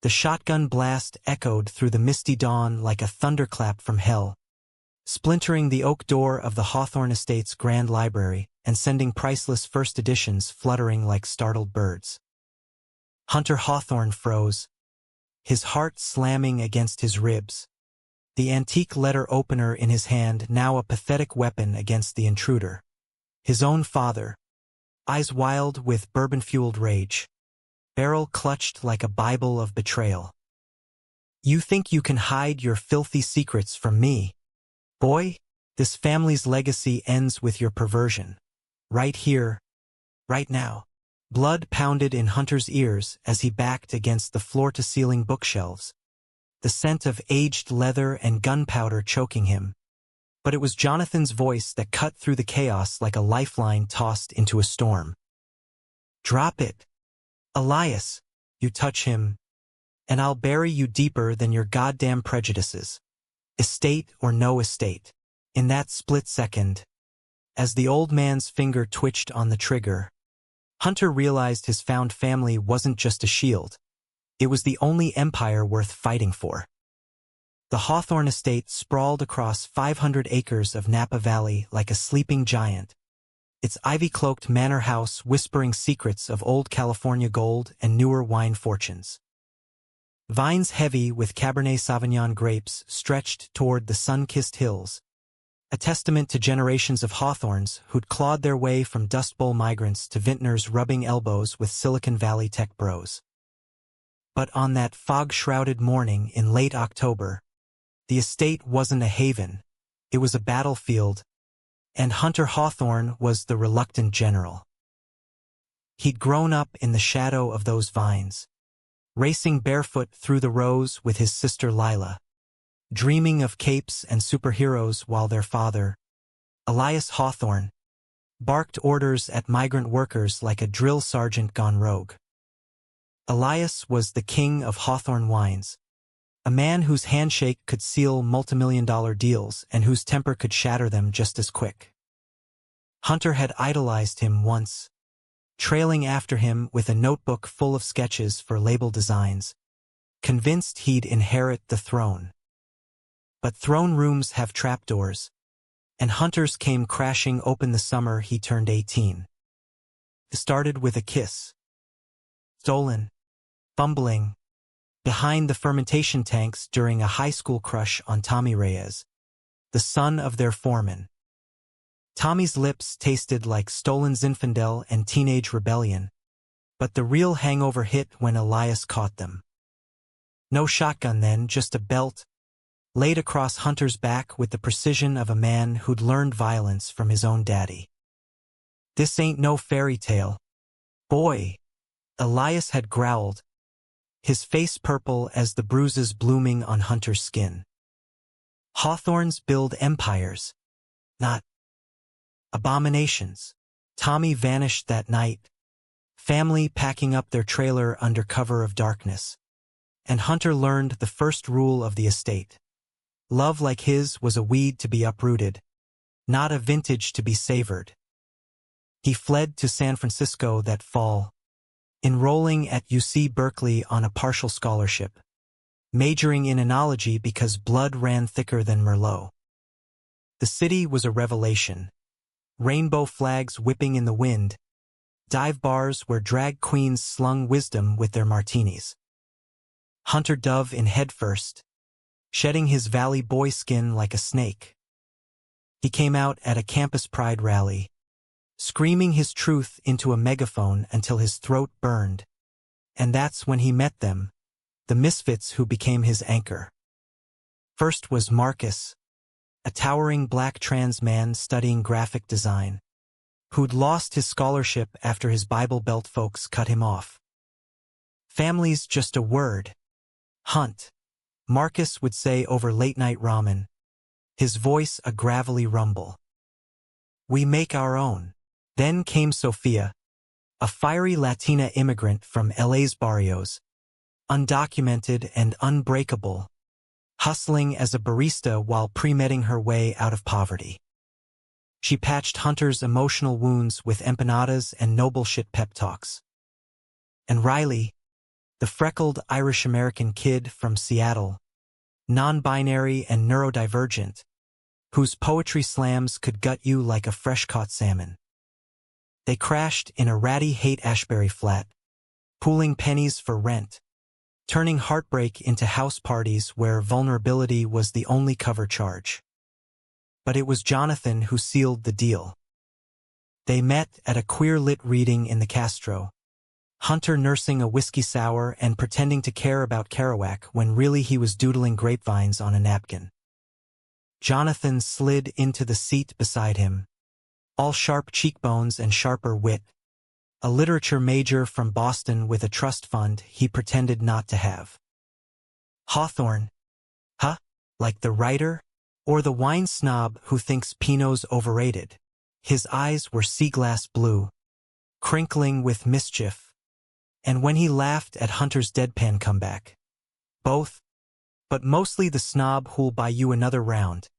The shotgun blast echoed through the misty dawn like a thunderclap from hell, splintering the oak door of the Hawthorne Estate's grand library and sending priceless first editions fluttering like startled birds. Hunter Hawthorne froze, his heart slamming against his ribs, the antique letter opener in his hand now a pathetic weapon against the intruder. His own father, eyes wild with bourbon-fueled rage, barrel clutched like a Bible of betrayal. "You think you can hide your filthy secrets from me? Boy, this family's legacy ends with your perversion. Right here, right now." Blood pounded in Hunter's ears as he backed against the floor-to-ceiling bookshelves, the scent of aged leather and gunpowder choking him. But it was Jonathan's voice that cut through the chaos like a lifeline tossed into a storm. "Drop it. Elias, you touch him, and I'll bury you deeper than your goddamn prejudices. Estate or no estate." In that split second, as the old man's finger twitched on the trigger, Hunter realized his found family wasn't just a shield. It was the only empire worth fighting for. The Hawthorne estate sprawled across 500 acres of Napa Valley like a sleeping giant, its ivy-cloaked manor house whispering secrets of old California gold and newer wine fortunes. Vines heavy with Cabernet Sauvignon grapes stretched toward the sun-kissed hills, a testament to generations of Hawthorns who'd clawed their way from Dust Bowl migrants to vintners rubbing elbows with Silicon Valley tech bros. But on that fog-shrouded morning in late October, the estate wasn't a haven, it was a battlefield, and Hunter Hawthorne was the reluctant general. He'd grown up in the shadow of those vines, racing barefoot through the rows with his sister Lila, dreaming of capes and superheroes while their father, Elias Hawthorne, barked orders at migrant workers like a drill sergeant gone rogue. Elias was the king of Hawthorne wines, a man whose handshake could seal multimillion-dollar deals and whose temper could shatter them just as quick. Hunter had idolized him once, trailing after him with a notebook full of sketches for label designs, convinced he'd inherit the throne. But throne rooms have trapdoors, and Hunter's came crashing open the summer he turned 18. It started with a kiss. Stolen, fumbling, behind the fermentation tanks during a high school crush on Tommy Reyes, the son of their foreman. Tommy's lips tasted like stolen Zinfandel and teenage rebellion, but the real hangover hit when Elias caught them. No shotgun then, just a belt, laid across Hunter's back with the precision of a man who'd learned violence from his own daddy. "This ain't no fairy tale, boy," Elias had growled, his face purple as the bruises blooming on Hunter's skin. "Hawthorns build empires, not abominations." Tommy vanished that night, family packing up their trailer under cover of darkness, and Hunter learned the first rule of the estate. Love like his was a weed to be uprooted, not a vintage to be savored. He fled to San Francisco that fall, enrolling at UC Berkeley on a partial scholarship, majoring in enology because blood ran thicker than Merlot. The city was a revelation, rainbow flags whipping in the wind, dive bars where drag queens slung wisdom with their martinis. Hunter dove in headfirst, shedding his Valley boy skin like a snake. He came out at a campus pride rally, screaming his truth into a megaphone until his throat burned, and that's when he met them, the misfits who became his anchor. First was Marcus, a towering black trans man studying graphic design, who'd lost his scholarship after his Bible Belt folks cut him off. "Family's just a word. Hunt," Marcus would say over late-night ramen, his voice a gravelly rumble. "We make our own." Then came Sophia, a fiery Latina immigrant from LA's barrios, undocumented and unbreakable, hustling as a barista while pre-medding her way out of poverty. She patched Hunter's emotional wounds with empanadas and noble shit pep talks. And Riley, the freckled Irish-American kid from Seattle, non-binary and neurodivergent, whose poetry slams could gut you like a fresh-caught salmon. They crashed in a ratty Haight-Ashbury flat, pooling pennies for rent, turning heartbreak into house parties where vulnerability was the only cover charge. But it was Jonathan who sealed the deal. They met at a queer-lit reading in the Castro, Hunter nursing a whiskey sour and pretending to care about Kerouac when really he was doodling grapevines on a napkin. Jonathan slid into the seat beside him, all sharp cheekbones and sharper wit, a literature major from Boston with a trust fund he pretended not to have. Hawthorne? Huh? Like the writer? Or the wine snob who thinks Pinot's overrated? His eyes were sea-glass blue, crinkling with mischief, and when he laughed at Hunter's deadpan comeback. Both, but mostly the snob who'll buy you another round.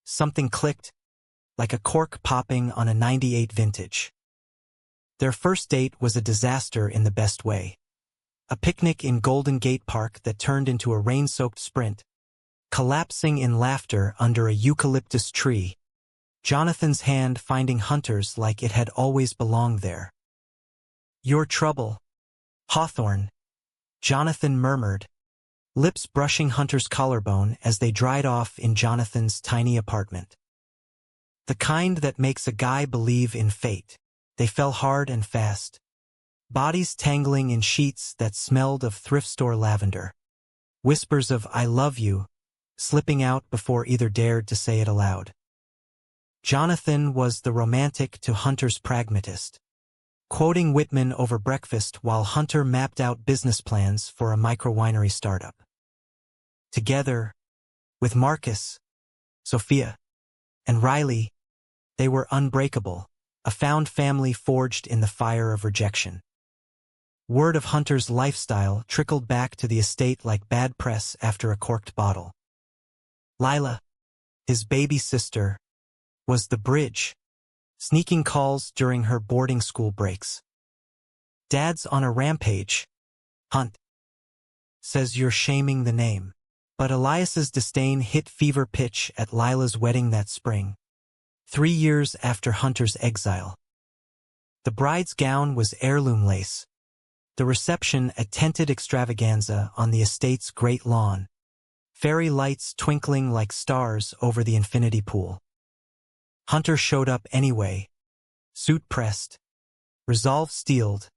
Something clicked, like a cork popping on a '98 vintage. Their first date was a disaster in the best way. A picnic in Golden Gate Park that turned into a rain-soaked sprint, collapsing in laughter under a eucalyptus tree, Jonathan's hand finding Hunter's like it had always belonged there. "Your trouble, Hawthorne," Jonathan murmured, lips brushing Hunter's collarbone as they dried off in Jonathan's tiny apartment. The kind that makes a guy believe in fate. They fell hard and fast, bodies tangling in sheets that smelled of thrift store lavender, whispers of "I love you" slipping out before either dared to say it aloud. Jonathan was the romantic to Hunter's pragmatist, quoting Whitman over breakfast while Hunter mapped out business plans for a micro-winery startup. Together, with Marcus, Sophia, and Riley, they were unbreakable, a found family forged in the fire of rejection. Word of Hunter's lifestyle trickled back to the estate like bad press after a corked bottle. Lila, his baby sister, was the bridge, sneaking calls during her boarding school breaks. "Dad's on a rampage. Hunt says you're shaming the name." But Elias's disdain hit fever pitch at Lila's wedding that spring, 3 years after Hunter's exile. The bride's gown was heirloom lace, the reception a tented extravaganza on the estate's great lawn, fairy lights twinkling like stars over the infinity pool. Hunter showed up anyway, suit pressed, resolve steeled,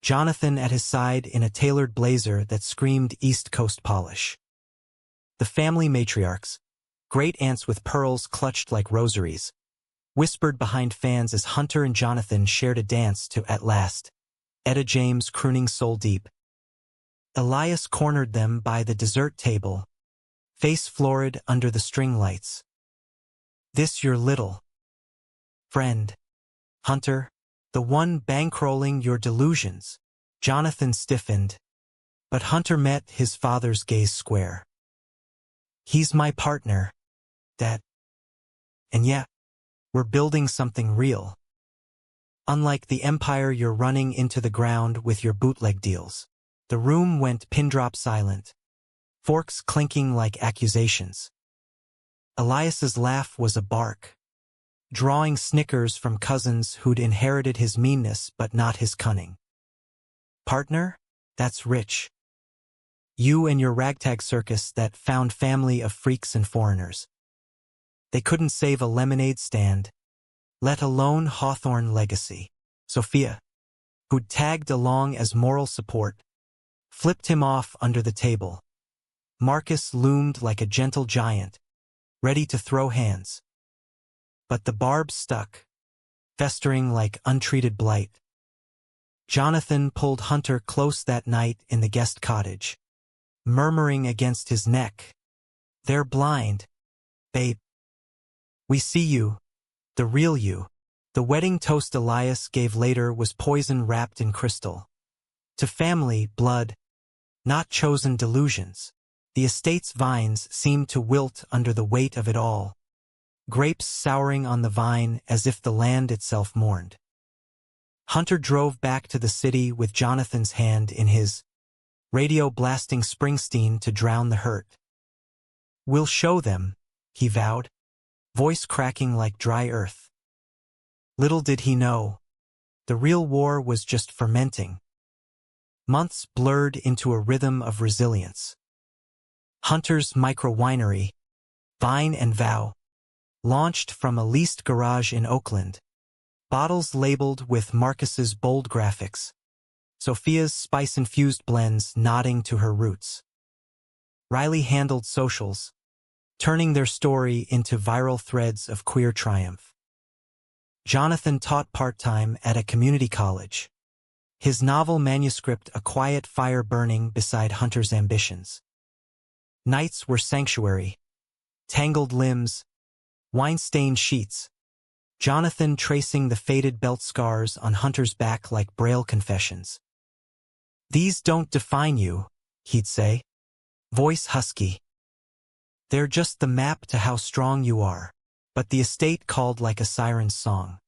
Jonathan at his side in a tailored blazer that screamed East Coast polish. The family matriarchs, great aunts with pearls clutched like rosaries, whispered behind fans as Hunter and Jonathan shared a dance to "At Last," Etta James crooning soul deep. Elias cornered them by the dessert table, face florid under the string lights. "This your little friend, Hunter, the one bankrolling your delusions." Jonathan stiffened, but Hunter met his father's gaze square. "He's my partner, Dad. And yeah, we're building something real. Unlike the empire you're running into the ground with your bootleg deals." The room went pin-drop silent, forks clinking like accusations. Elias's laugh was a bark, drawing snickers from cousins who'd inherited his meanness but not his cunning. "Partner? That's rich. You and your ragtag circus that found family of freaks and foreigners. They couldn't save a lemonade stand, let alone Hawthorne legacy." Sophia, who'd tagged along as moral support, flipped him off under the table. Marcus loomed like a gentle giant, ready to throw hands. But the barbs stuck, festering like untreated blight. Jonathan pulled Hunter close that night in the guest cottage, murmuring against his neck, "They're blind, babe. We see you, the real you." The wedding toast Elias gave later was poison wrapped in crystal. To family, blood, not chosen delusions. The estate's vines seemed to wilt under the weight of it all, grapes souring on the vine as if the land itself mourned. Hunter drove back to the city with Jonathan's hand in his, radio blasting Springsteen to drown the hurt. "We'll show them," he vowed, voice cracking like dry earth. Little did he know, the real war was just fermenting. Months blurred into a rhythm of resilience. Hunter's micro-winery, Vine and Vow, launched from a leased garage in Oakland. Bottles labeled with Marcus's bold graphics. Sophia's spice-infused blends nodding to her roots. Riley handled socials, turning their story into viral threads of queer triumph. Jonathan taught part-time at a community college. His novel manuscript a quiet fire burning beside Hunter's ambitions. Nights were sanctuary. Tangled limbs, wine-stained sheets. Jonathan tracing the faded belt scars on Hunter's back like Braille confessions. "These don't define you," he'd say, voice husky. "They're just the map to how strong you are." But the estate called like a siren's song.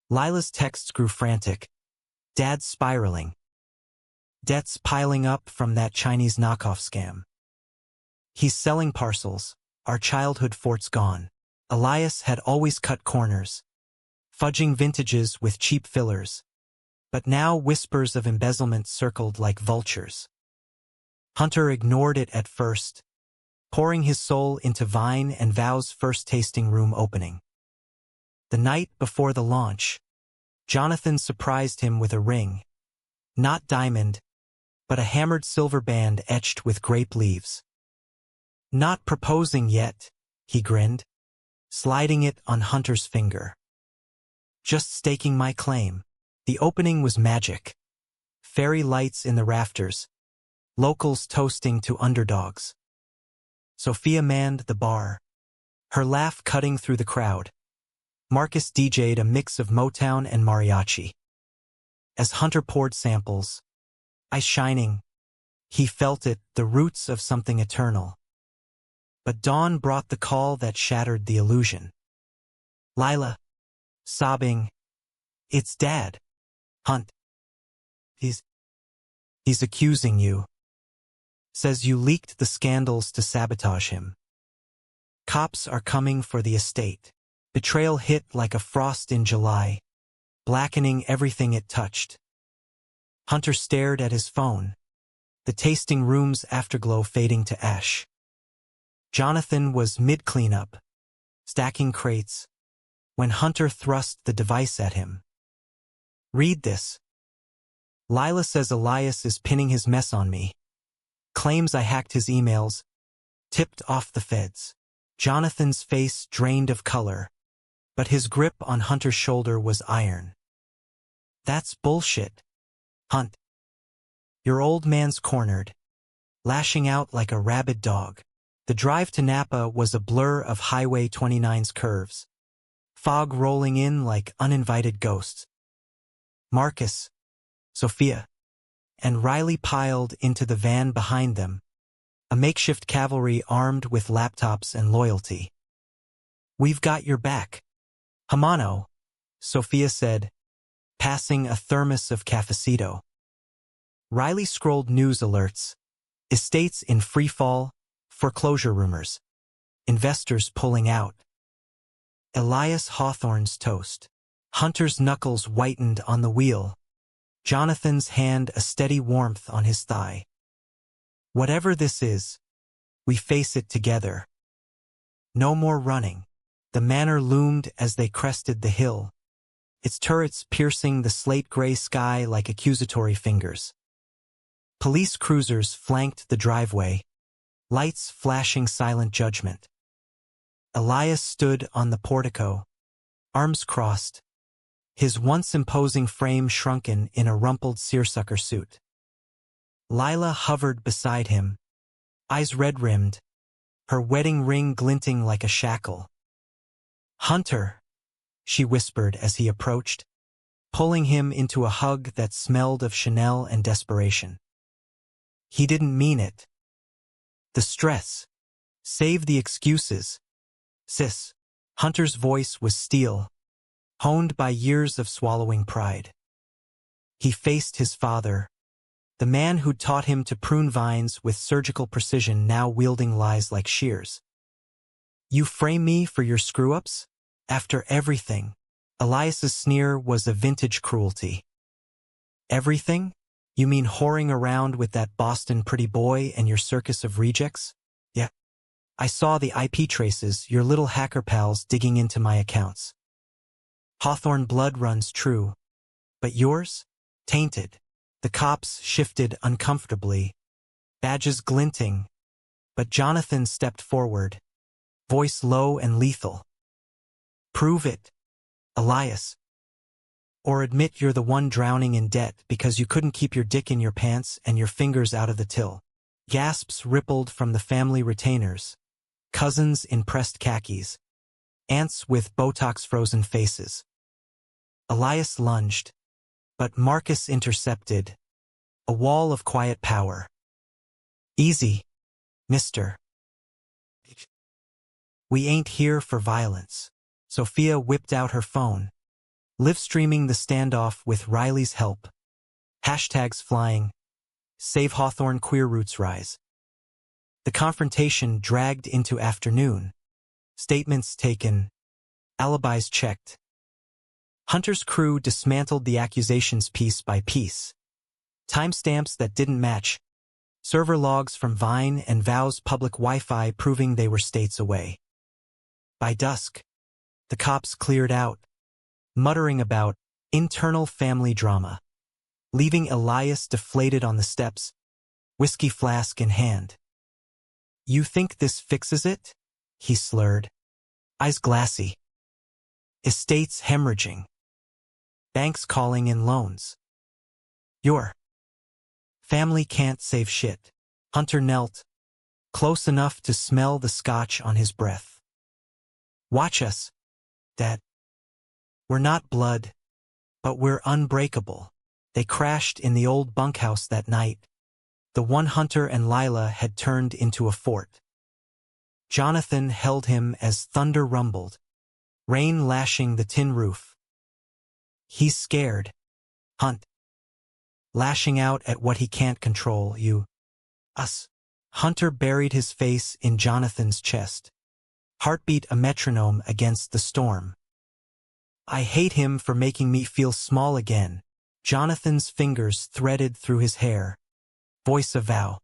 Lila's texts grew frantic. Dad's spiraling. Debts piling up from that Chinese knockoff scam. He's selling parcels. Our childhood fort's gone. Elias had always cut corners, fudging vintages with cheap fillers. But now whispers of embezzlement circled like vultures. Hunter ignored it at first, pouring his soul into Vine and Vow's first tasting room opening. The night before the launch, Jonathan surprised him with a ring. Not diamond, but a hammered silver band etched with grape leaves. "Not proposing yet," he grinned, sliding it on Hunter's finger. "Just staking my claim." The opening was magic. Fairy lights in the rafters, locals toasting to underdogs. Sophia manned the bar, her laugh cutting through the crowd. Marcus DJ'd a mix of Motown and mariachi. As Hunter poured samples, eyes shining, he felt it, the roots of something eternal. But dawn brought the call that shattered the illusion. Lila, sobbing, "It's Dad. Hunt. He's accusing you. Says you leaked the scandals to sabotage him. Cops are coming for the estate." Betrayal hit like a frost in July, blackening everything it touched. Hunter stared at his phone, the tasting room's afterglow fading to ash. Jonathan was mid-cleanup, stacking crates, when Hunter thrust the device at him. "Read this. Lila says Elias is pinning his mess on me. Claims I hacked his emails, tipped off the feds." Jonathan's face drained of color, but his grip on Hunter's shoulder was iron. "That's bullshit, Hunt. Your old man's cornered, lashing out like a rabid dog." The drive to Napa was a blur of Highway 29's curves, fog rolling in like uninvited ghosts. Marcus, Sophia, and Riley piled into the van behind them, a makeshift cavalry armed with laptops and loyalty. "We've got your back. Hamano," Sophia said, passing a thermos of cafecito. Riley scrolled news alerts. Estates in freefall, foreclosure rumors, investors pulling out. Elias Hawthorne's toast. Hunter's knuckles whitened on the wheel. Jonathan's hand a steady warmth on his thigh. "Whatever this is, we face it together. No more running." The manor loomed as they crested the hill, its turrets piercing the slate-gray sky like accusatory fingers. Police cruisers flanked the driveway, lights flashing silent judgment. Elias stood on the portico, arms crossed, his once imposing frame shrunken in a rumpled seersucker suit. Lila hovered beside him, eyes red-rimmed, her wedding ring glinting like a shackle. "Hunter," she whispered as he approached, pulling him into a hug that smelled of Chanel and desperation. He didn't mean it. "The stress. Save the excuses. Sis." Hunter's voice was steel, honed by years of swallowing pride. He faced his father, The man who'd taught him to prune vines with surgical precision now wielding lies like shears. You frame me for your screw-ups? After everything. Elias's sneer was a vintage cruelty. Everything? You mean whoring around with that Boston pretty boy and your circus of rejects? Yeah. I saw the IP traces, your little hacker pals digging into my accounts. Hawthorne blood runs true. But yours? Tainted. The cops shifted uncomfortably, badges glinting. But Jonathan stepped forward, voice low and lethal. Prove it, Elias. Or admit you're the one drowning in debt because you couldn't keep your dick in your pants and your fingers out of the till. Gasps rippled from the family retainers, cousins in pressed khakis, aunts with Botox-frozen faces. Elias lunged, but Marcus intercepted, a wall of quiet power. Easy, mister. We ain't here for violence. Sophia whipped out her phone, live-streaming the standoff with Riley's help. Hashtags flying. Save Hawthorne queer roots rise. The confrontation dragged into afternoon. Statements taken. Alibis checked. Hunter's crew dismantled the accusations piece by piece. Timestamps that didn't match. Server logs from Vine and Vow's public Wi-Fi proving they were states away. By dusk, the cops cleared out, muttering about internal family drama, leaving Elias deflated on the steps, whiskey flask in hand. You think this fixes it? He slurred, eyes glassy. Estates hemorrhaging. Banks calling in loans. Your family can't save shit. Hunter knelt, close enough to smell the scotch on his breath. Watch us, Dad. We're not blood, but we're unbreakable. They crashed in the old bunkhouse that night. The one Hunter and Lila had turned into a fort. Jonathan held him as thunder rumbled, rain lashing the tin roof. He's scared, Hunt. Lashing out at what he can't control, you. Us. Hunter buried his face in Jonathan's chest, heartbeat a metronome against the storm. I hate him for making me feel small again. Jonathan's fingers threaded through his hair. Voice of Vow.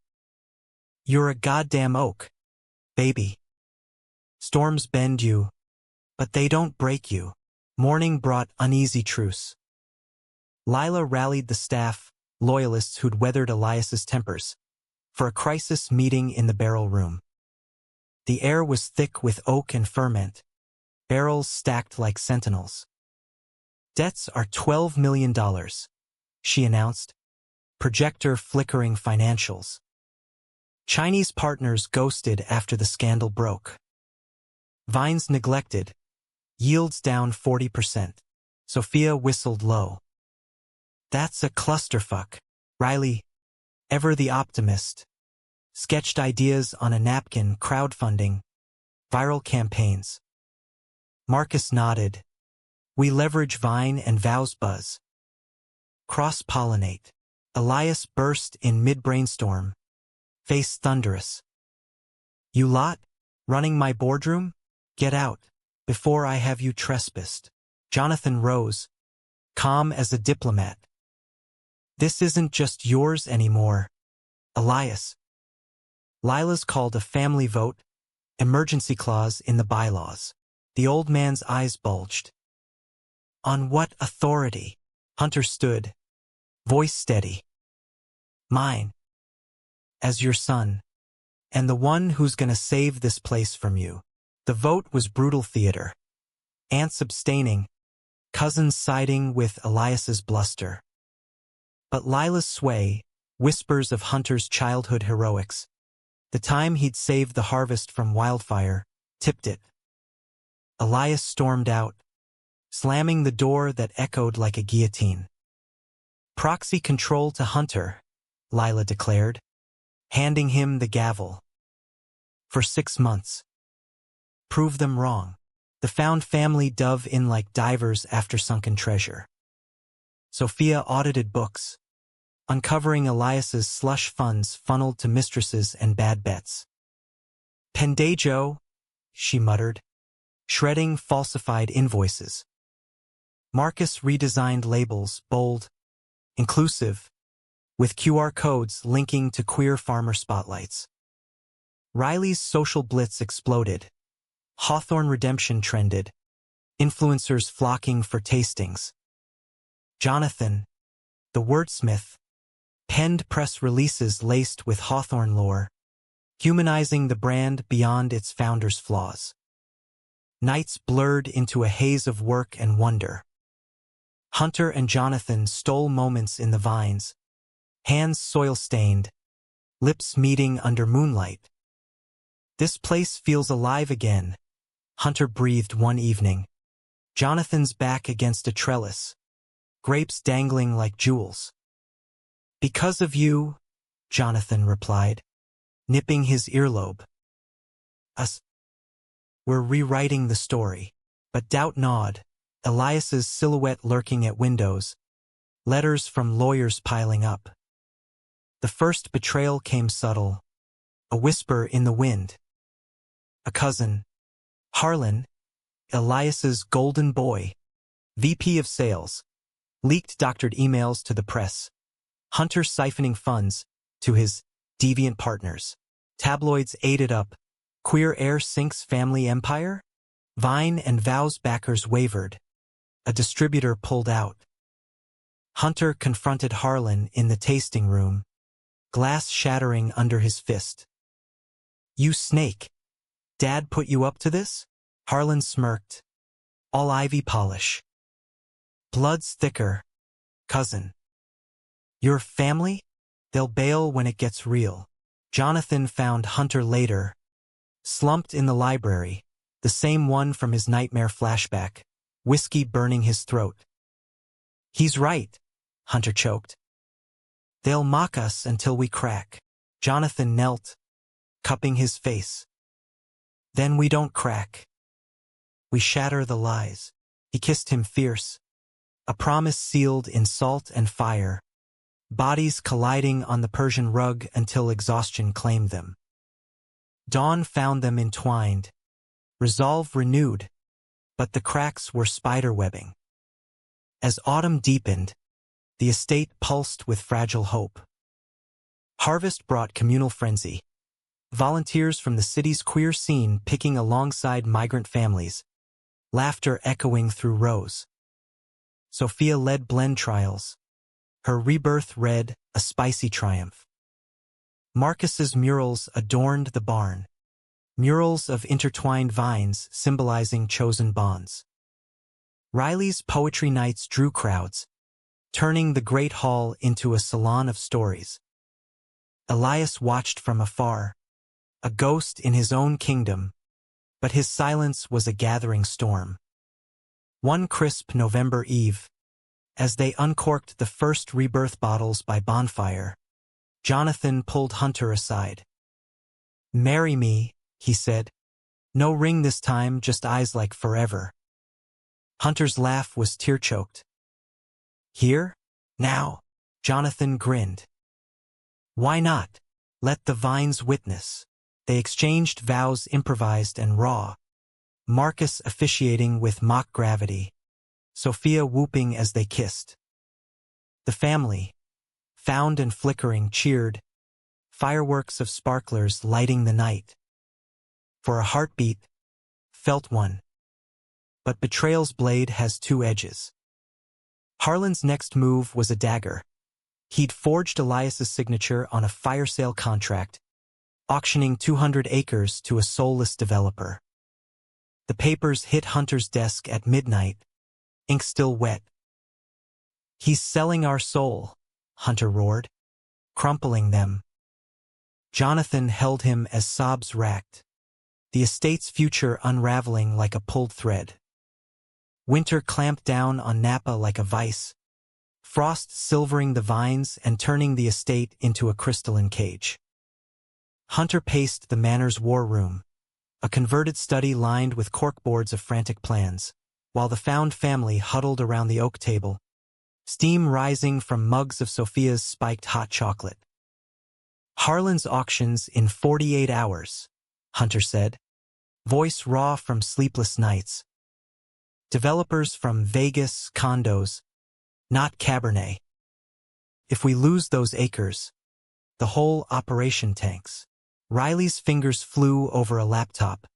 You're a goddamn oak, baby. Storms bend you, but they don't break you. Morning brought uneasy truce. Lila rallied the staff, loyalists who'd weathered Elias's tempers, for a crisis meeting in the barrel room. The air was thick with oak and ferment, barrels stacked like sentinels. Debts are $12 million, she announced, projector flickering financials. Chinese partners ghosted after the scandal broke. Vines neglected, yields down 40%. Sophia whistled low. That's a clusterfuck. Riley, ever the optimist, sketched ideas on a napkin, crowdfunding, viral campaigns. Marcus nodded. We leverage Vine and Vow's buzz. Cross-pollinate. Elias burst in mid-brainstorm, face thunderous. You lot, running my boardroom? Get out, before I have you trespassed. Jonathan rose, calm as a diplomat. This isn't just yours anymore, Elias. Lila's called a family vote, emergency clause in the bylaws. The old man's eyes bulged. On what authority? Hunter stood, voice steady. Mine. As your son. And the one who's gonna save this place from you. The vote was brutal theater. Aunts abstaining, cousins siding with Elias's bluster. But Lila's sway, whispers of Hunter's childhood heroics, the time he'd saved the harvest from wildfire, tipped it. Elias stormed out, slamming the door that echoed like a guillotine. Proxy control to Hunter, Lila declared, handing him the gavel. For 6 months. Prove them wrong. The found family dove in like divers after sunken treasure. Sophia audited books, uncovering Elias's slush funds funneled to mistresses and bad bets. "Pendejo," she muttered, shredding falsified invoices. Marcus redesigned labels, bold, inclusive, with QR codes linking to queer farmer spotlights. Riley's social blitz exploded. Hawthorne redemption trended, influencers flocking for tastings. Jonathan, the wordsmith, penned press releases laced with Hawthorne lore, humanizing the brand beyond its founder's flaws. Nights blurred into a haze of work and wonder. Hunter and Jonathan stole moments in the vines, hands soil-stained, lips meeting under moonlight. "This place feels alive again," Hunter breathed one evening. Jonathan's back against a trellis, grapes dangling like jewels. "Because of you," Jonathan replied, nipping his earlobe. "Us. We're rewriting the story." But doubt gnawed, Elias's silhouette lurking at windows, letters from lawyers piling up. The first betrayal came subtle, a whisper in the wind. A cousin, Harlan, Elias's golden boy, VP of sales, leaked doctored emails to the press. Hunter siphoning funds to his deviant partners. Tabloids ate it up. Queer heir sinks family empire? Vine and Vow's backers wavered. A distributor pulled out. Hunter confronted Harlan in the tasting room, glass shattering under his fist. "You snake. Dad put you up to this?" Harlan smirked. "All ivy polish. Blood's thicker, cousin. Your family? They'll bail when it gets real." Jonathan found Hunter later, slumped in the library, the same one from his nightmare flashback, whiskey burning his throat. "He's right," Hunter choked. "They'll mock us until we crack." Jonathan knelt, cupping his face. "Then we don't crack. We shatter the lies." He kissed him fierce, a promise sealed in salt and fire, bodies colliding on the Persian rug until exhaustion claimed them. Dawn found them entwined, resolve renewed, but the cracks were spiderwebbing. As autumn deepened, the estate pulsed with fragile hope. Harvest brought communal frenzy. Volunteers from the city's queer scene picking alongside migrant families, laughter echoing through rows. Sophia led blend trials. Her rebirth read a spicy triumph. Marcus's murals adorned the barn, murals of intertwined vines symbolizing chosen bonds. Riley's poetry nights drew crowds, turning the great hall into a salon of stories. Elias watched from afar, a ghost in his own kingdom, but his silence was a gathering storm. One crisp November eve, as they uncorked the first rebirth bottles by bonfire, Jonathan pulled Hunter aside. "Marry me," he said. "No ring this time, just eyes like forever." Hunter's laugh was tear-choked. "Here? Now?" Jonathan grinned. "Why not? Let the vines witness." They exchanged vows improvised and raw, Marcus officiating with mock gravity, Sophia whooping as they kissed. The family, found and flickering, cheered, fireworks of sparklers lighting the night. For a heartbeat, felt one. But betrayal's blade has two edges. Harlan's next move was a dagger. He'd forged Elias's signature on a fire sale contract, auctioning 200 acres to a soulless developer. The papers hit Hunter's desk at midnight, ink still wet. "He's selling our soul," Hunter roared, crumpling them. Jonathan held him as sobs racked, the estate's future unraveling like a pulled thread. Winter clamped down on Napa like a vice, frost silvering the vines and turning the estate into a crystalline cage. Hunter paced the manor's war room, a converted study lined with corkboards of frantic plans, while the found family huddled around the oak table, steam rising from mugs of Sophia's spiked hot chocolate. Harlan's auctions in 48 hours, Hunter said, voice raw from sleepless nights. Developers from Vegas condos, not Cabernet. If we lose those acres, the whole operation tanks. Riley's fingers flew over a laptop,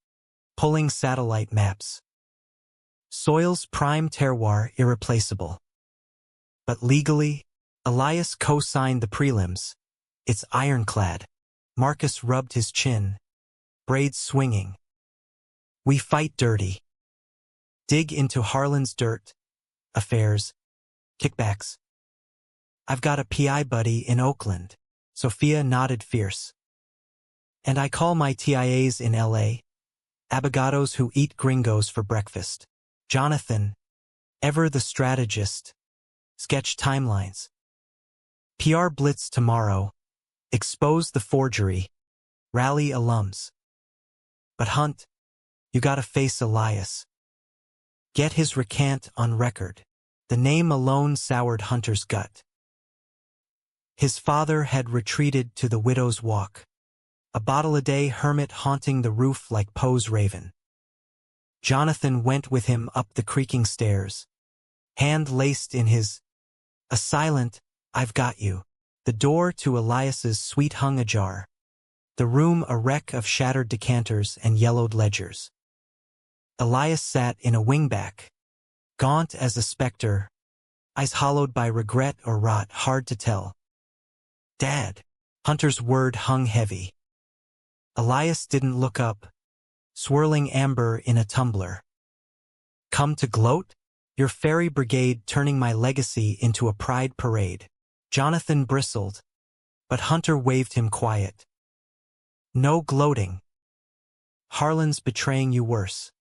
pulling satellite maps. Soil's prime terroir irreplaceable. But legally, Elias co-signed the prelims. It's ironclad. Marcus rubbed his chin, braids swinging. We fight dirty. Dig into Harlan's dirt, affairs, kickbacks. I've got a PI buddy in Oakland. Sophia nodded fierce. And I call my TIAs in LA, abogados who eat gringos for breakfast. Jonathan, ever the strategist. Sketch timelines. PR blitz tomorrow. Expose the forgery. Rally alums. But Hunt, you gotta face Elias. Get his recant on record. The name alone soured Hunter's gut. His father had retreated to the widow's walk, a bottle-a-day hermit haunting the roof like Poe's raven. Jonathan went with him up the creaking stairs, hand laced in his, a silent, I've got you. The door to Elias's suite hung ajar, the room a wreck of shattered decanters and yellowed ledgers. Elias sat in a wingback, gaunt as a specter, eyes hollowed by regret or rot, hard to tell. Dad. Hunter's word hung heavy. Elias didn't look up, swirling amber in a tumbler. Come to gloat? Your fairy brigade turning my legacy into a pride parade. Jonathan bristled, but Hunter waved him quiet. No gloating. Harlan's betraying you worse,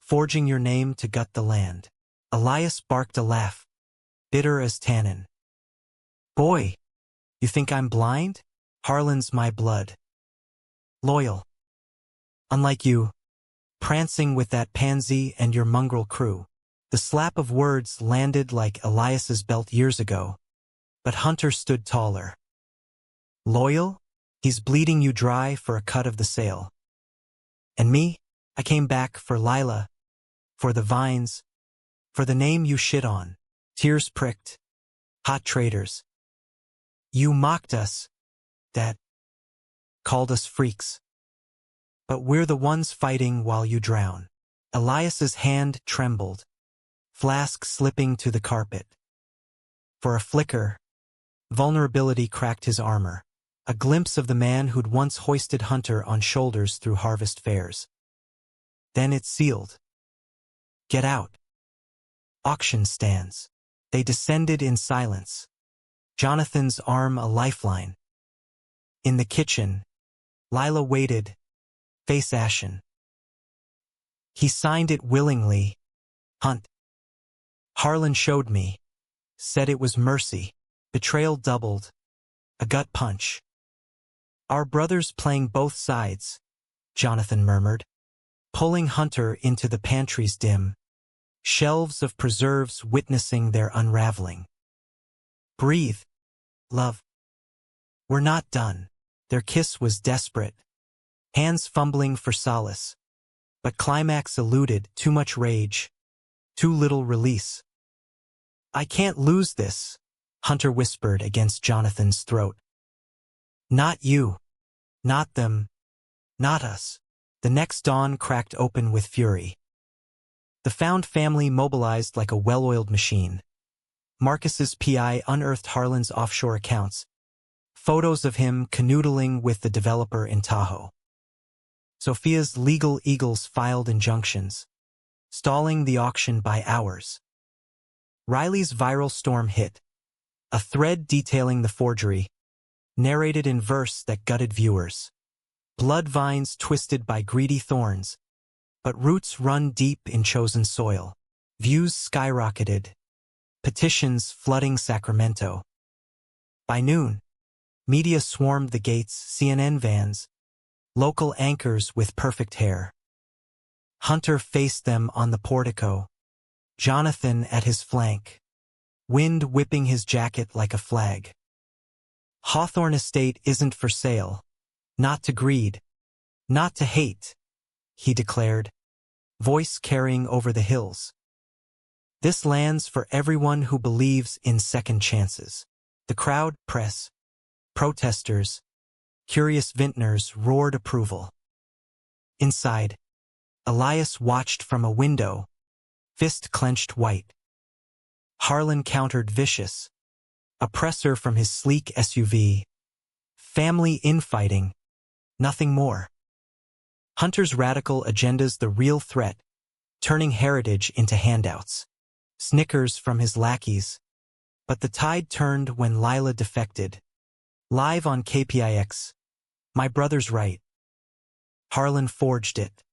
forging your name to gut the land. Elias barked a laugh, bitter as tannin. Boy, you think I'm blind? Harlan's my blood. Loyal. Unlike you, prancing with that pansy and your mongrel crew. The slap of words landed like Elias's belt years ago, but Hunter stood taller. Loyal? He's bleeding you dry for a cut of the sale. And me? I came back for Lila, for the vines, for the name you shit on. Tears pricked. Hot traitors. You mocked us, Dad. Called us freaks. But we're the ones fighting while you drown. Elias's hand trembled, flask slipping to the carpet. For a flicker, vulnerability cracked his armor, a glimpse of the man who'd once hoisted Hunter on shoulders through harvest fairs. Then it sealed. Get out. Auction stands. They descended in silence, Jonathan's arm a lifeline. In the kitchen, Lila waited, face ashen. He signed it willingly. Hunt. Harlan showed me, said it was mercy. Betrayal doubled. A gut punch. Our brothers playing both sides, Jonathan murmured, pulling Hunter into the pantry's dim, shelves of preserves witnessing their unraveling. Breathe, love. We're not done. Their kiss was desperate, hands fumbling for solace. But climax eluded, too much rage, too little release. I can't lose this, Hunter whispered against Jonathan's throat. Not you. Not them. Not us. The next dawn cracked open with fury. The found family mobilized like a well-oiled machine. Marcus's PI unearthed Harlan's offshore accounts, photos of him canoodling with the developer in Tahoe. Sophia's legal eagles filed injunctions, stalling the auction by hours. Riley's viral storm hit, a thread detailing the forgery, narrated in verse that gutted viewers. Blood vines twisted by greedy thorns, but roots run deep in chosen soil. Views skyrocketed, petitions flooding Sacramento. By noon, media swarmed the gates, CNN vans, local anchors with perfect hair. Hunter faced them on the portico, Jonathan at his flank, wind whipping his jacket like a flag. Hawthorne Estate isn't for sale. Not to greed. Not to hate, he declared, voice carrying over the hills. This land's for everyone who believes in second chances. The crowd, press, protesters, curious vintners roared approval. Inside, Elias watched from a window, fist clenched white. Harlan countered vicious, oppressor from his sleek SUV. Family infighting, nothing more. Hunter's radical agenda's the real threat, turning heritage into handouts. Snickers from his lackeys. But the tide turned when Lila defected. Live on KPIX. My brother's right. Harlan forged it.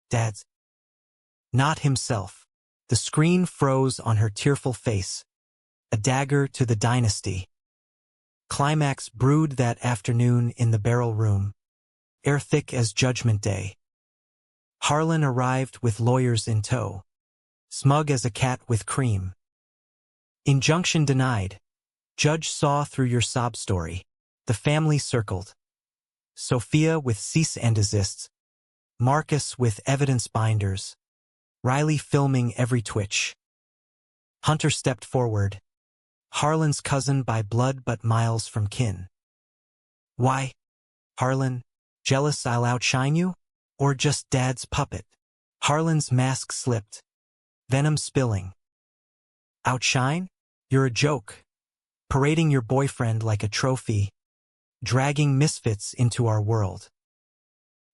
Dad's. Not himself. The screen froze on her tearful face. A dagger to the dynasty. Climax brewed that afternoon in the barrel room. Air thick as Judgment Day. Harlan arrived with lawyers in tow. Smug as a cat with cream. Injunction denied. Judge saw through your sob story. The family circled. Sophia with cease and desists. Marcus with evidence binders. Riley filming every twitch. Hunter stepped forward. Harlan's cousin by blood but miles from kin. Why? Harlan, jealous I'll outshine you? Or just Dad's puppet? Harlan's mask slipped. Venom spilling. Outshine? You're a joke. Parading your boyfriend like a trophy. Dragging misfits into our world.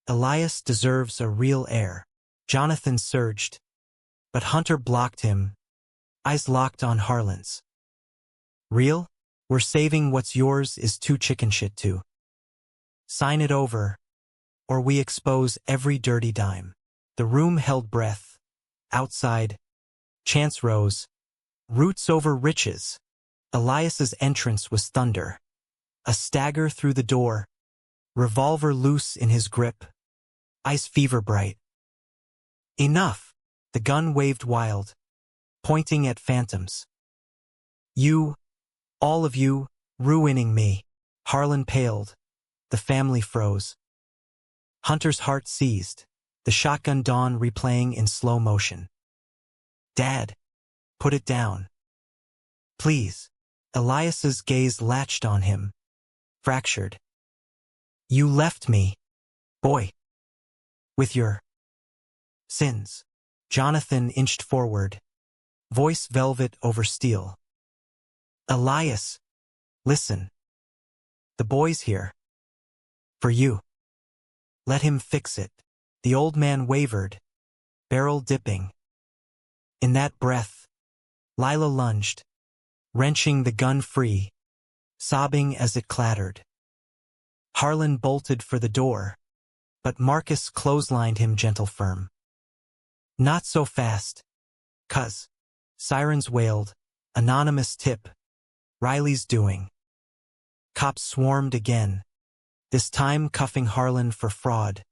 Elias deserves a real heir. Jonathan surged. But Hunter blocked him. Eyes locked on Harlan's. Real? We're saving what's yours is too chicken shit to. Sign it over. Or we expose every dirty dime. The room held breath. Outside. Chance rose. Roots over riches. Elias's entrance was thunder. A stagger through the door. Revolver loose in his grip. Eyes fever bright. Enough. The gun waved wild. Pointing at phantoms. You, all of you, ruining me. Harlan paled. The family froze. Hunter's heart seized. The shotgun dawn replaying in slow motion. Dad, put it down. Please. Elias's gaze latched on him. Fractured. You left me, boy. With your sins. Jonathan inched forward. Voice velvet over steel. Elias, listen. The boy's here. For you. Let him fix it. The old man wavered, barrel dipping. In that breath, Lila lunged, wrenching the gun free, sobbing as it clattered. Harlan bolted for the door, but Marcus clotheslined him gentle firm. Not so fast. Cuz. Sirens wailed. Anonymous tip. Riley's doing. Cops swarmed again. This time cuffing Harlan for fraud.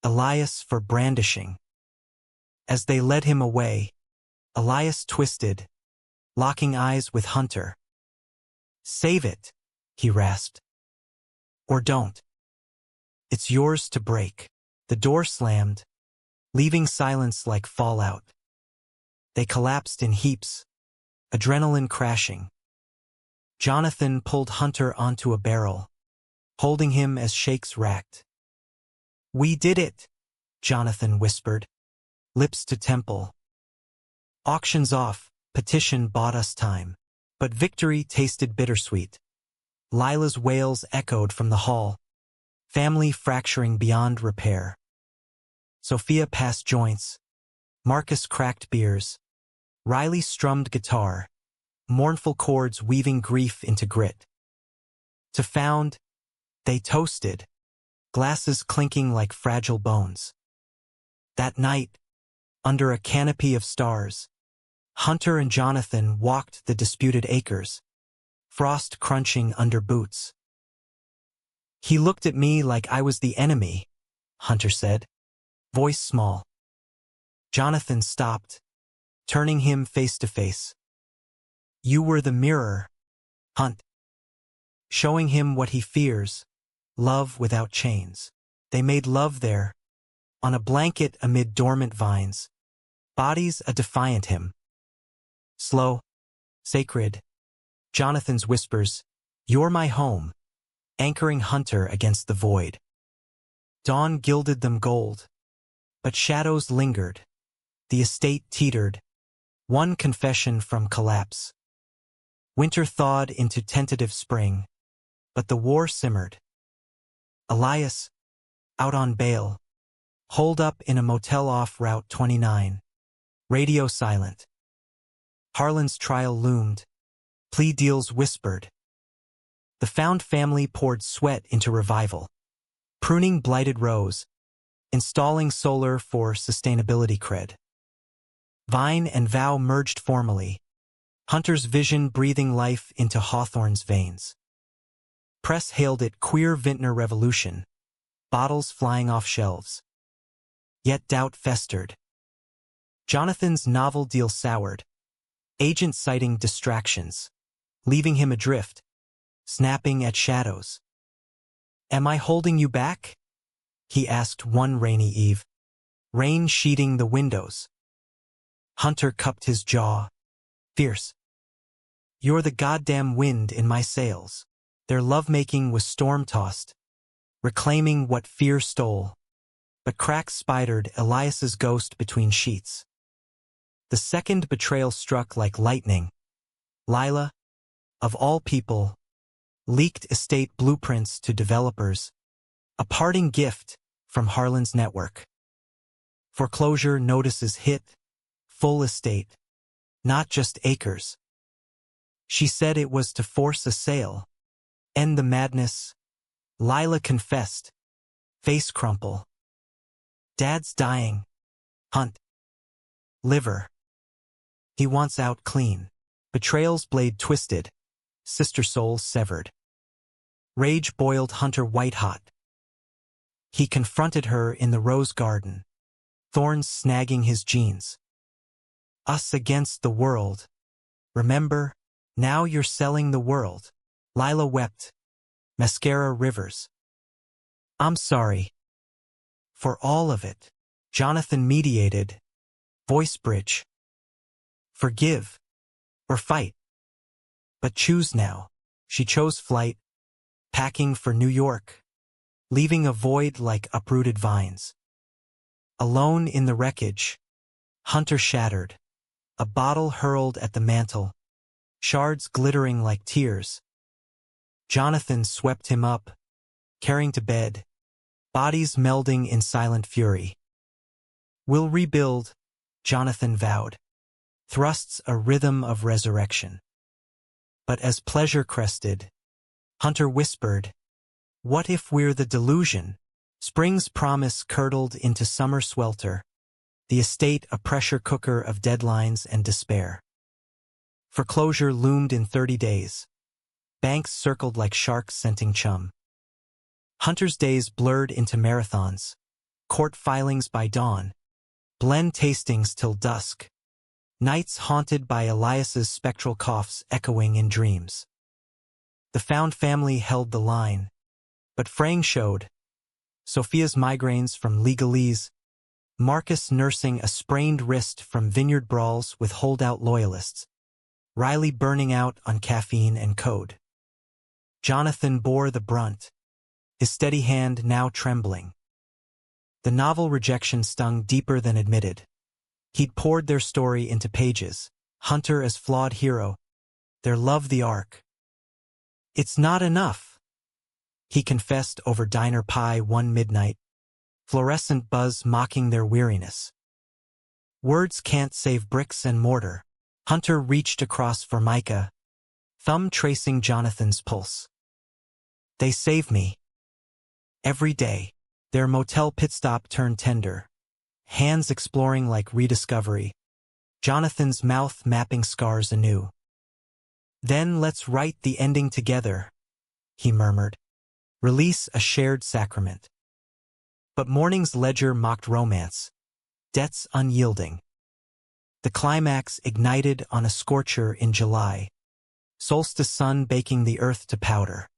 Elias for brandishing. As they led him away, Elias twisted, locking eyes with Hunter. Save it, he rasped. Or don't. It's yours to break. The door slammed, leaving silence like fallout. They collapsed in heaps, adrenaline crashing. Jonathan pulled Hunter onto a barrel, holding him as shakes racked. We did it, Jonathan whispered, lips to temple. Auctions off, petition bought us time. But victory tasted bittersweet. Lila's wails echoed from the hall, family fracturing beyond repair. Sophia passed joints. Marcus cracked beers. Riley strummed guitar, mournful chords weaving grief into grit. To found, they toasted, glasses clinking like fragile bones. That night, under a canopy of stars, Hunter and Jonathan walked the disputed acres, frost crunching under boots. He looked at me like I was the enemy, Hunter said, voice small. Jonathan stopped, turning him face to face. You were the mirror, Hunt, showing him what he fears, love without chains. They made love there, on a blanket amid dormant vines, bodies a defiant hymn. Slow, sacred, Jonathan's whispers, "You're my home," anchoring Hunter against the void. Dawn gilded them gold, but shadows lingered. The estate teetered, one confession from collapse. Winter thawed into tentative spring, but the war simmered. Elias, out on bail, holed up in a motel off Route 29. Radio silent. Harlan's trial loomed. Plea deals whispered. The found family poured sweat into revival. Pruning blighted rows. Installing solar for sustainability cred. Vine and vow merged formally. Hunter's vision breathing life into Hawthorne's veins. Press hailed it queer vintner revolution. Bottles flying off shelves. Yet doubt festered. Jonathan's novel deal soured. Agent citing distractions, leaving him adrift, snapping at shadows. "Am I holding you back?" he asked one rainy eve, rain sheeting the windows. Hunter cupped his jaw, fierce. "You're the goddamn wind in my sails." Their lovemaking was storm-tossed, reclaiming what fear stole, but cracks spidered Elias's ghost between sheets. The second betrayal struck like lightning. Lila, of all people, leaked estate blueprints to developers, a parting gift from Harlan's network. Foreclosure notices hit, full estate, not just acres. She said it was to force a sale, end the madness. Lila confessed, face crumple. "Dad's dying. Hunt. Liver. He wants out clean." Betrayal's blade twisted, sister souls severed. Rage boiled Hunter white-hot. He confronted her in the rose garden, thorns snagging his jeans. "Us against the world. Remember, now you're selling the world." Lila wept, mascara rivers. "I'm sorry. For all of it." Jonathan mediated, voice bridge. "Forgive. Or fight. But choose now." She chose flight, packing for New York, leaving a void like uprooted vines. Alone in the wreckage, Hunter shattered, a bottle hurled at the mantel, shards glittering like tears. Jonathan swept him up, carrying to bed, bodies melding in silent fury. "We'll rebuild," Jonathan vowed, thrusts a rhythm of resurrection. But as pleasure crested, Hunter whispered, "What if we're the delusion?" Spring's promise curdled into summer swelter, the estate a pressure cooker of deadlines and despair. Foreclosure loomed in 30 days. Banks circled like sharks scenting chum. Hunter's days blurred into marathons, court filings by dawn, blend tastings till dusk, nights haunted by Elias's spectral coughs echoing in dreams. The found family held the line, but fraying showed. Sophia's migraines from legalese, Marcus nursing a sprained wrist from vineyard brawls with holdout loyalists, Riley burning out on caffeine and code. Jonathan bore the brunt, his steady hand now trembling. The novel rejection stung deeper than admitted. He'd poured their story into pages, Hunter as flawed hero, their love the arc. "It's not enough," he confessed over diner pie one midnight, fluorescent buzz mocking their weariness. "Words can't save bricks and mortar." Hunter reached across for Micah, thumb tracing Jonathan's pulse. "They save me. Every day." Their motel pit stop turned tender, hands exploring like rediscovery, Jonathan's mouth mapping scars anew. "Then let's write the ending together," he murmured. "Release a shared sacrament." But morning's ledger mocked romance, debts unyielding. The climax ignited on a scorcher in July. Solstice sun baking the earth to powder.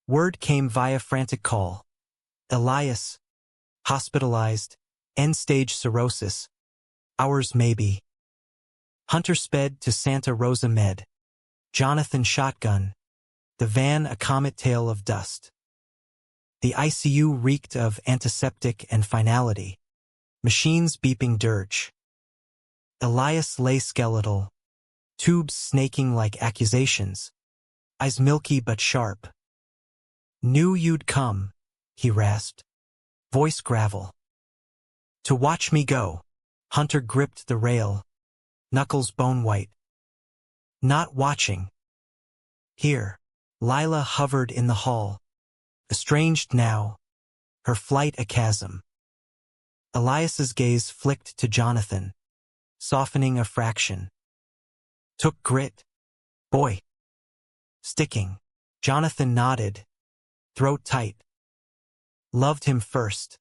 Word came via frantic call. Elias, hospitalized, end-stage cirrhosis. Hours maybe. Hunter sped to Santa Rosa Med. Jonathan shotgun. The van a comet tail of dust. The ICU reeked of antiseptic and finality. Machines beeping dirge. Elias lay skeletal. Tubes snaking like accusations. Eyes milky but sharp. Knew you'd come, he rasped. Voice gravel. To watch me go. Hunter gripped the rail. Knuckles bone-white. Not watching. Here. Lila hovered in the hall. Estranged now. Her flight a chasm. Elias's gaze flicked to Jonathan. Softening a fraction. Took grit. Boy. Sticking. Jonathan nodded. Throat tight. Loved him first.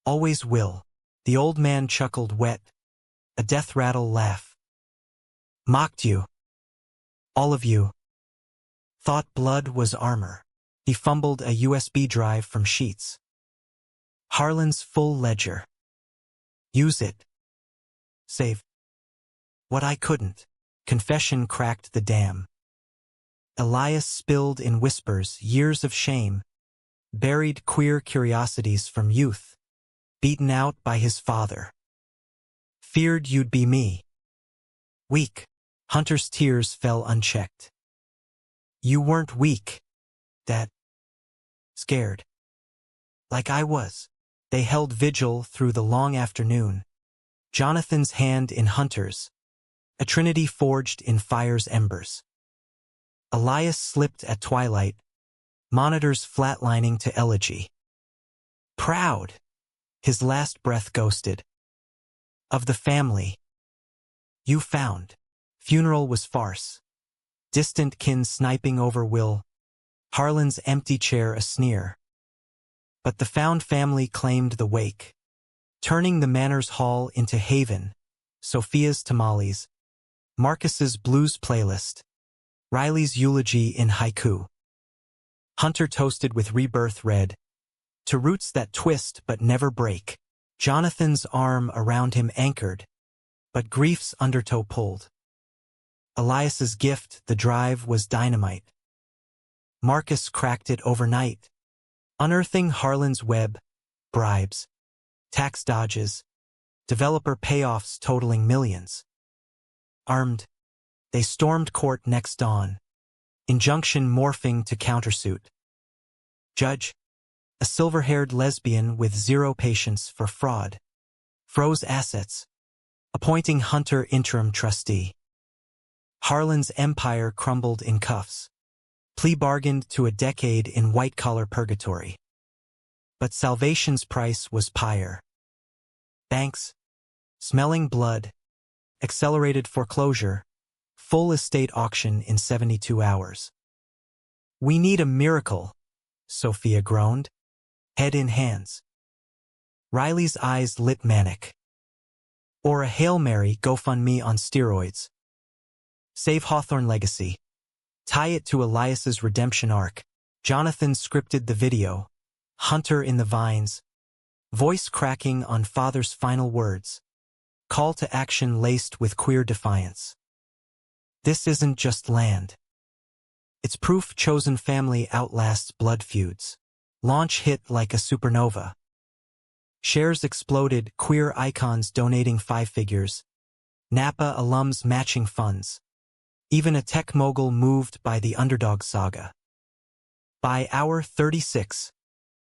Always will. The old man chuckled wet. A death rattle laugh. Mocked you. All of you. Thought blood was armor. He fumbled a USB drive from sheets. Harlan's full ledger. Use it. Save. What I couldn't. Confession cracked the dam. Elias spilled in whispers years of shame. Buried queer curiosities from youth. Beaten out by his father. Feared you'd be me. Weak. Hunter's tears fell unchecked. You weren't weak. Dad. Scared. Like I was. They held vigil through the long afternoon. Jonathan's hand in Hunter's. A trinity forged in fire's embers. Elias slipped at twilight. Monitors flatlining to elegy. Proud. His last breath ghosted. Of the family. You found. Funeral was farce. Distant kin sniping over will. Harlan's empty chair a sneer. But the found family claimed the wake. Turning the manor's hall into haven. Sophia's tamales. Marcus's blues playlist. Riley's eulogy in haiku. Hunter toasted with rebirth read. To roots that twist but never break. Jonathan's arm around him anchored. But grief's undertow pulled. Elias's gift, the drive, was dynamite. Marcus cracked it overnight. Unearthing Harlan's web. Bribes. Tax dodges. Developer payoffs totaling millions. Armed. They stormed court next dawn. Injunction morphing to countersuit. Judge. A silver-haired lesbian with zero patience for fraud. Froze assets. Appointing Hunter interim trustee. Harlan's empire crumbled in cuffs. Plea bargained to a decade in white-collar purgatory. But salvation's price was pyre. Banks. Smelling blood. Accelerated foreclosure. Full estate auction in 72 hours. We need a miracle, Sophia groaned. Head in hands. Riley's eyes lit manic. Or a Hail Mary GoFundMe on steroids. Save Hawthorne legacy. Tie it to Elias's redemption arc. Jonathan scripted the video. Hunter in the vines. Voice cracking on father's final words. Call to action laced with queer defiance. This isn't just land. It's proof chosen family outlasts blood feuds. Launch hit like a supernova. Shares exploded, queer icons donating 5 figures. Napa alums matching funds. Even a tech mogul moved by the underdog saga. By hour 36.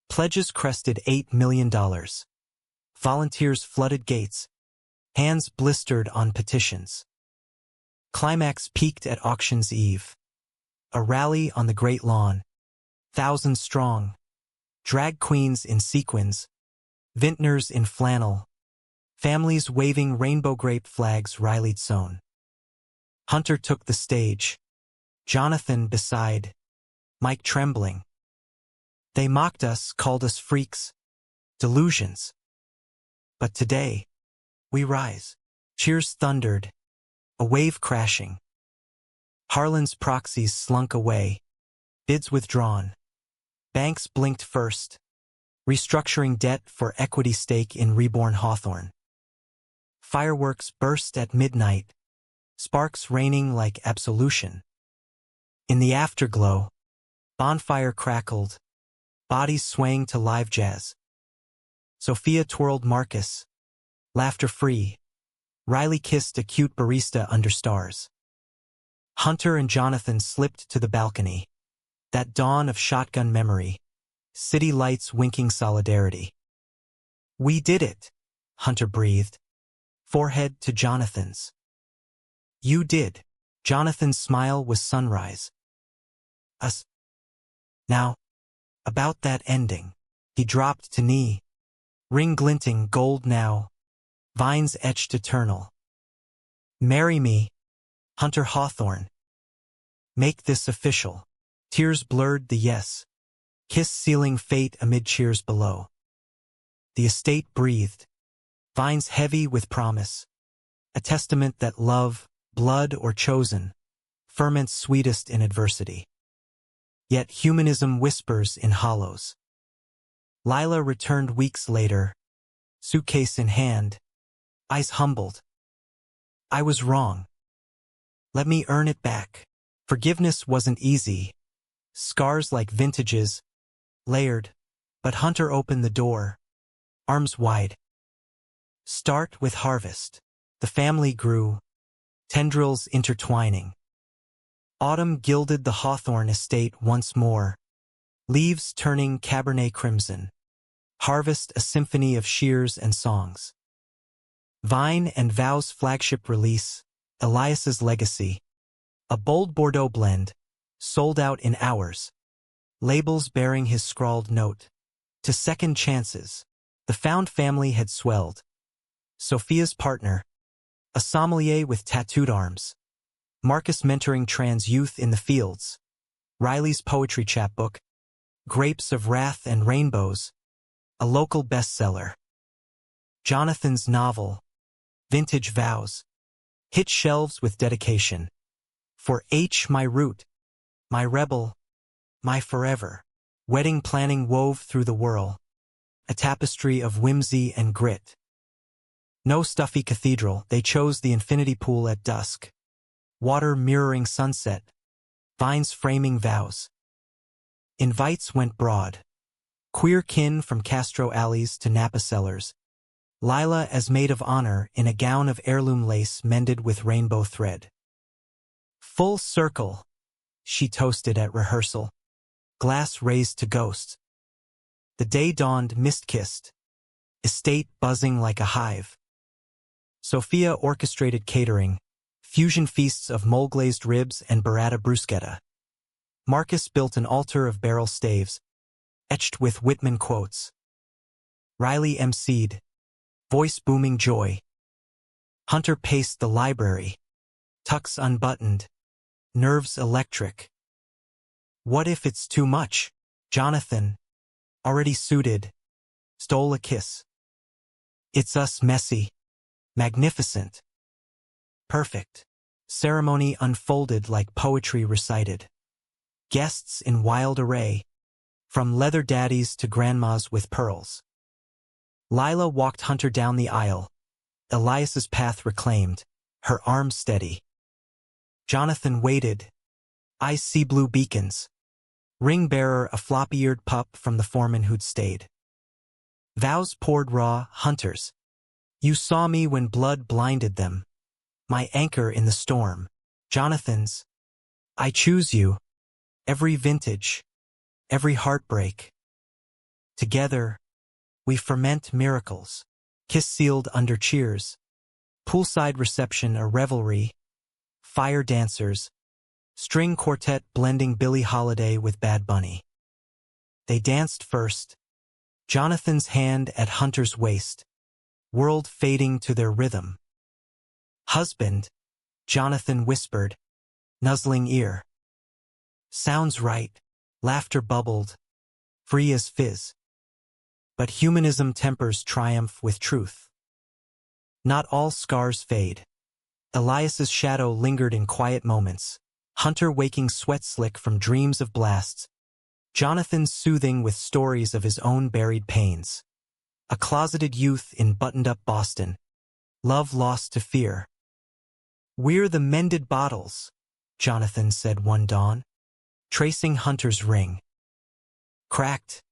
Pledges crested $8 million. Volunteers flooded gates. Hands blistered on petitions. Climax peaked at auction's eve. A rally on the Great Lawn. Thousands strong. Drag queens in sequins. Vintners in flannel. Families waving rainbow grape flags Riley'd sewn. Hunter took the stage. Jonathan beside. Mike trembling. They mocked us, called us freaks. Delusions. But today, we rise. Cheers thundered, a wave crashing. Harlan's proxies slunk away, bids withdrawn. Banks blinked first, restructuring debt for equity stake in reborn Hawthorne. Fireworks burst at midnight, sparks raining like absolution. In the afterglow, bonfire crackled, bodies swaying to live jazz. Sophia twirled Marcus, laughter-free. Riley kissed a cute barista under stars. Hunter and Jonathan slipped to the balcony. That dawn of shotgun memory. City lights winking solidarity. We did it, Hunter breathed, forehead to Jonathan's. You did. Jonathan's smile was sunrise. Us. Now, about that ending. He dropped to knee. Ring glinting gold now. Vines etched eternal. Marry me, Hunter Hawthorne. Make this official. Tears blurred the yes. Kiss sealing fate amid cheers below. The estate breathed. Vines heavy with promise. A testament that love, blood or chosen, ferments sweetest in adversity. Yet humanism whispers in hollows. Lila returned weeks later, suitcase in hand, eyes humbled. I was wrong. Let me earn it back. Forgiveness wasn't easy. Scars like vintages, layered, but Hunter opened the door, arms wide. Start with harvest. The family grew, tendrils intertwining. Autumn gilded the Hawthorne estate once more, leaves turning Cabernet crimson. Harvest a symphony of shears and songs. Vine and Vow's flagship release, Elias's Legacy. A bold Bordeaux blend, sold out in hours. Labels bearing his scrawled note. To second chances. The found family had swelled. Sophia's partner, a sommelier with tattooed arms. Marcus mentoring trans youth in the fields. Riley's poetry chapbook, Grapes of Wrath and Rainbows, a local bestseller. Jonathan's novel, Vintage Vows, hit shelves with dedication. For H my root, my rebel, my forever. Wedding planning wove through the whirl, a tapestry of whimsy and grit. No stuffy cathedral, they chose the infinity pool at dusk. Water mirroring sunset, vines framing vows. Invites went broad. Queer kin from Castro alleys to Napa cellars. Lila as maid of honor in a gown of heirloom lace mended with rainbow thread. Full circle, she toasted at rehearsal. Glass raised to ghosts. The day dawned mist-kissed, estate buzzing like a hive. Sophia orchestrated catering, fusion feasts of mole-glazed ribs and burrata bruschetta. Marcus built an altar of barrel staves, etched with Whitman quotes. Riley emceed, voice booming joy. Hunter paced the library, tucks unbuttoned, nerves electric. What if it's too much? Jonathan, already suited, stole a kiss. It's us messy, magnificent, perfect. Ceremony unfolded like poetry recited. Guests in wild array, from leather daddies to grandmas with pearls. Lila walked Hunter down the aisle, Elias's path reclaimed, her arms steady. Jonathan waited, eyes sea blue beacons. Ring bearer a floppy-eared pup from the foreman who'd stayed. Vows poured raw, Hunters. You saw me when blood blinded them. My anchor in the storm. Jonathan's. I choose you. Every vintage. Every heartbreak. Together, we ferment miracles. Kiss sealed under cheers. Poolside reception a revelry. Fire dancers. String quartet blending Billie Holiday with Bad Bunny. They danced first. Jonathan's hand at Hunter's waist. World fading to their rhythm. Husband, Jonathan whispered, nuzzling ear. Sounds right. Laughter bubbled, free as fizz. But humanism tempers triumph with truth. Not all scars fade. Elias's shadow lingered in quiet moments, Hunter waking sweat-slick from dreams of blasts, Jonathan soothing with stories of his own buried pains. A closeted youth in buttoned-up Boston, love lost to fear. "We're the mended bottles," Jonathan said one dawn, tracing Hunter's ring. Cracked,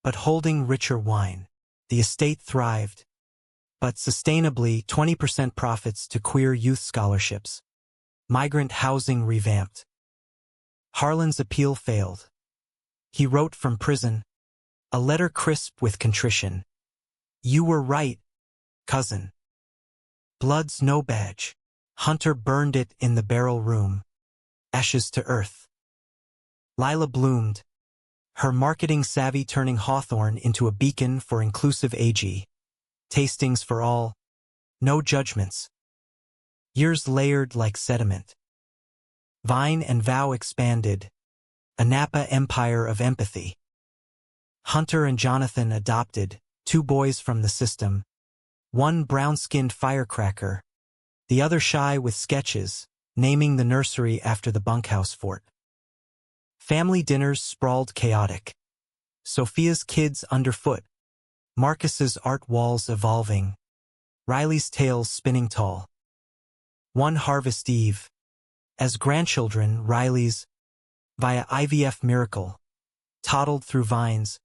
but holding richer wine. The estate thrived, but sustainably 20% profits to queer youth scholarships. Migrant housing revamped. Harlan's appeal failed. He wrote from prison, a letter crisp with contrition. "You were right, cousin. Blood's no badge." Hunter burned it in the barrel room, ashes to earth. Lila bloomed, her marketing savvy turning Hawthorne into a beacon for inclusive AG. Tastings for all, no judgments. Years layered like sediment. Vine and vow expanded, a Napa empire of empathy. Hunter and Jonathan adopted 2 boys from the system, one brown-skinned firecracker, the other shy with sketches, naming the nursery after the bunkhouse fort. Family dinners sprawled chaotic. Sophia's kids underfoot, Marcus's art walls evolving, Riley's tales spinning tall. One harvest eve, as grandchildren, Riley's, via IVF miracle, toddled through vines.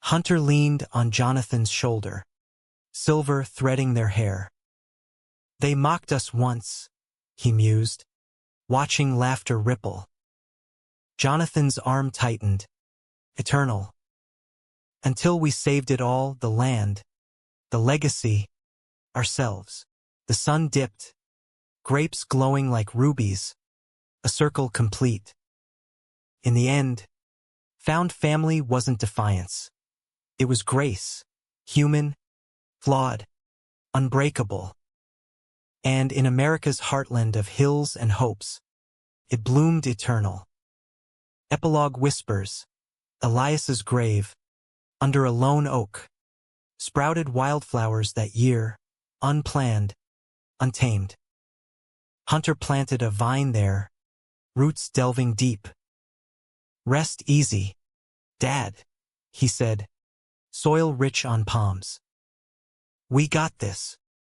Hunter leaned on Jonathan's shoulder, silver threading their hair. "They mocked us once," he mused, watching laughter ripple. Jonathan's arm tightened, eternal. "Until we saved it all, the land, the legacy, ourselves." The sun dipped, grapes glowing like rubies, a circle complete. In the end, found family wasn't defiance. It was grace, human, flawed, unbreakable. And in America's heartland of hills and hopes, it bloomed eternal. Epilogue whispers, Elias's grave, under a lone oak, sprouted wildflowers that year, unplanned, untamed. Hunter planted a vine there, roots delving deep. "Rest easy, Dad," he said, soil rich on palms. "We got this."